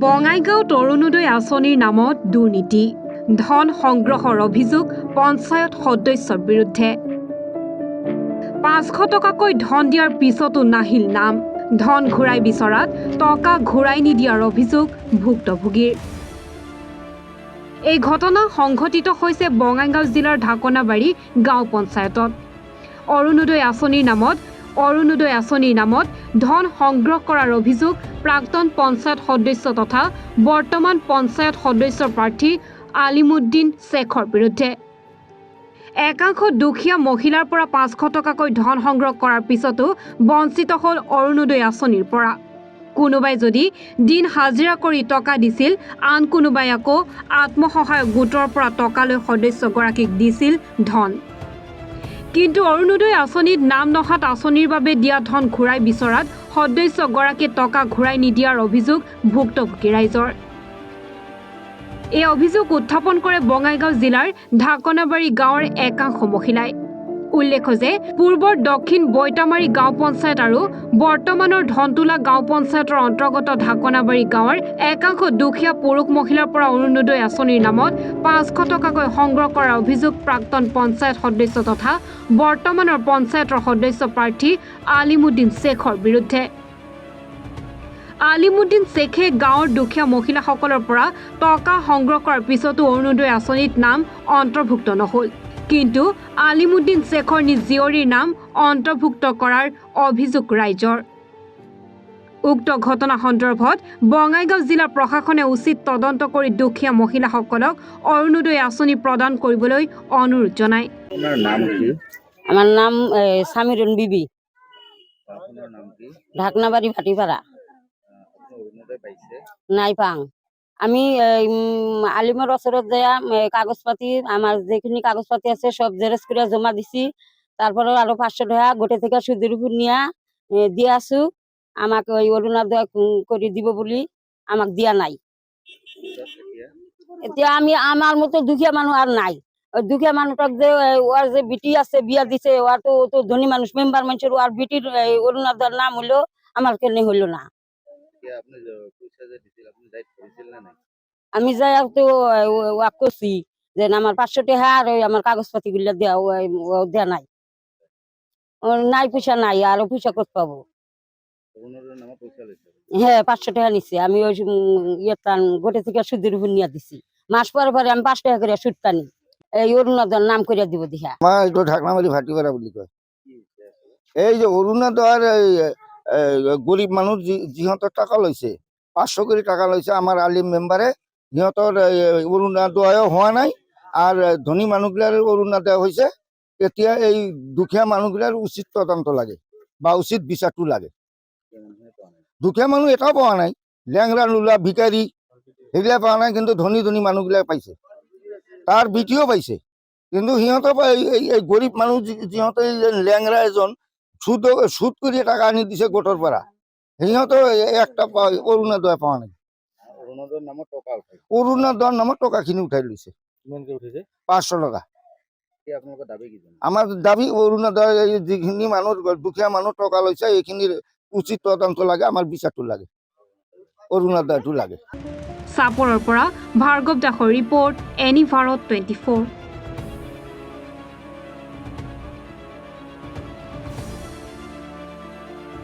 বঙাইগাঁও অৰুণোদয় আঁচনিৰ নামত দুৰ্নীতি ধন সংগ্ৰহৰ অভিযোগ পঞ্চায়ত সদস্যৰ বিৰুদ্ধে ৫০০ টকাকৈ ধন দিয়াৰ পিছতো নাহিল নাম ধন ঘূৰাই বিচৰাত টকা ঘূৰাই নিদিয়াৰ অভিযোগ ভুক্তভোগীৰ এই ঘটনা সংঘটিত হৈছে বঙাইগাঁও জিলাৰ ঢাকনাবাৰী গাঁও পঞ্চায়তত অৰুণোদয় আঁচনিৰ নামত ধন সংগ্ৰহ কৰাৰ অভিযোগ প্ৰাক্তন পঞ্চায়ত সদস্য তথা বৰ্তমান পঞ্চায়ত সদস্যৰ প্ৰাৰ্থী আলিমুদ্দিন শেখৰ বিৰুদ্ধে একাংশ দুখীয়া মহিলাৰ পৰা ৫০০ টকাকৈ ধন সংগ্ৰহ কৰাৰ পিছতো বঞ্চিত হ'ল অৰুণোদয় আঁচনিৰ পৰা কোনোবাই যদি দিন হাজিৰা কৰি টকা দিছিল আন কোনোবাই আকৌ আত্মসহায়ক গোটৰ পৰা টকা লৈ সদস্যগৰাকীক দিছিল ধন কিন্তু অৰুণোদয় আঁচনিত নাম নহাত আঁচনিৰ বাবে দিয়া ধন ঘূৰাই বিচৰাত সদস্যগৰাকীয়ে টকা ঘূৰাই নিদিয়াৰ অভিযোগ ভুক্তভোগী ৰাইজৰ এই অভিযোগ উত্থাপন কৰে বঙাইগাঁও জিলাৰ ঢাকনাবাৰী গাঁৱৰ একাংশ মহিলাই উল্লেখ্য যে পূৰ্বৰ দক্ষিণ বৈতামাৰী গাঁও পঞ্চায়ত আৰু বৰ্তমানৰ ধনতোলা গাঁও পঞ্চায়তৰ অন্তৰ্গত ঢাকনাবাৰী গাঁৱৰ একাংশ দুখীয়া পুৰুষ মহিলাৰ পৰা অৰুণোদয় আঁচনিৰ নামত ৫০০ টকাকৈ সংগ্ৰহ কৰাৰ অভিযোগ প্ৰাক্তন পঞ্চায়ত সদস্য তথা বৰ্তমানৰ পঞ্চায়তৰ সদস্য প্ৰাৰ্থী আলিমুদ্দিন শেখৰ বিৰুদ্ধে আলিমুদ্দিন শেখে গাঁৱৰ দুখীয়া মহিলাসকলৰ পৰা টকা সংগ্ৰহ কৰাৰ পিছতো অৰুণোদয় আঁচনিত নাম অন্তৰ্ভুক্ত নহ'ল কিন্তু আলিমুদ্দিন শেখৰ নিজ জীয়ৰীৰ নাম অন্তৰ্ভুক্ত কৰাৰ অভিযোগ ৰাইজৰ উক্ত ঘটনা সন্দৰ্ভত বঙাইগাঁও জিলা প্ৰশাসনে উচিত তদন্ত কৰি দুখীয়া মহিলাসকলক অৰুণোদয় আঁচনি প্ৰদান কৰিবলৈ অনুৰোধ জনায় আমাৰ নাম সামিৰুন বিবি ঢাকনাবাড়ি ভাটিপাড়া নাই পাং আমি আলিমৰ ওচৰত যাই কাগজপাতি আমার যেখিনি কাগজপাতি আছে সব জেরক্স করে জমা দিছি তারপরে আরো ৫০০ টাকা গোটে থেকে সুদের উপর নিয়ে দিয়ে আসু আমাকে ওই অরুণোদয় করে দিব বলি আমাকে দিয়া নাই এতিয়া আমি আমার মতো দুখীয়া মানুষ আর নাই দুখীয়া মানুষটাক যে ওর যে বিটি আছে বিয়া দিছে ওর তো ধনী মানুষ মেম্বার মানুষের ওর বিটির অরুণোদয়ের নাম হলো আমার কেন হইলো না আমি যাই তো ওয়াক করছি যে আমার ৫০০ টাকা আর আমার কাগজপাতি গুলা দেয়া নাই নাই পয়সা নাই আর পয়সা করতে পাবো হ্যাঁ ৫০০ টাকা নিচ্ছে আমি ওই গোটে থেকে সুদের উপর নিয়ে দিছি মাস পরে পরে আমি ৫ টাকা করে সুদ টানি এই অরুণোদয়ের নাম করে দিব দেখা আমার এইটো ঢাকনাবাড়ি ভাটিপাড়া বুলি কয় এই যে অৰুণোদয়ৰ গৰিব মানুষ যিহঁতৰ টাকা লৈছে ৫০০ কৰে টাকা লৈছে আমাৰ আলিম মেম্বাৰে সিহঁতৰ অৰুণোদয়ও হোৱা নাই আৰ ধনী মানুহগিলাৰ অৰুণোদয় হয়েছে এতিয়া এই দুখীয়া মানুহগিলার উচিত তদন্ত লাগে বা উচিত বিচারটো লাগে দুখীয়া মানুহ এটাও পাওয়া নাই ল্যাংরা লুলা ভিকারি এগুলা পাওয়া নাই কিন্তু ধনী ধনী মানুহগিলা পাইছে তার বিটিও পাইছে কিন্তু সিহঁতৰ এই গৰিব মানুষ যিহঁতে ল্যাংৰা এজন সুদ কৰে টাকা আনি দিছে গোটৰ পৰা সিহঁতৰ একটা অৰুণোদয় পাওয়া নাই অৰুণোদয়ৰ নামত টকাখিনি উঠাই লৈছে ৫০০ টাকা আমাৰ দাবি অৰুণোদয় যিখিনি মানুষ দুখীয়া মানুষ টকা লৈছে এইখিনিৰ উচিত তদন্ত লাগে আমাৰ বিচাৰটো লাগে অৰুণোদয়টো লাগে চাপৰৰ পৰা ভাৰ্গৱ দাসৰ ৰিপৰ্ট এনি ভাৰত 24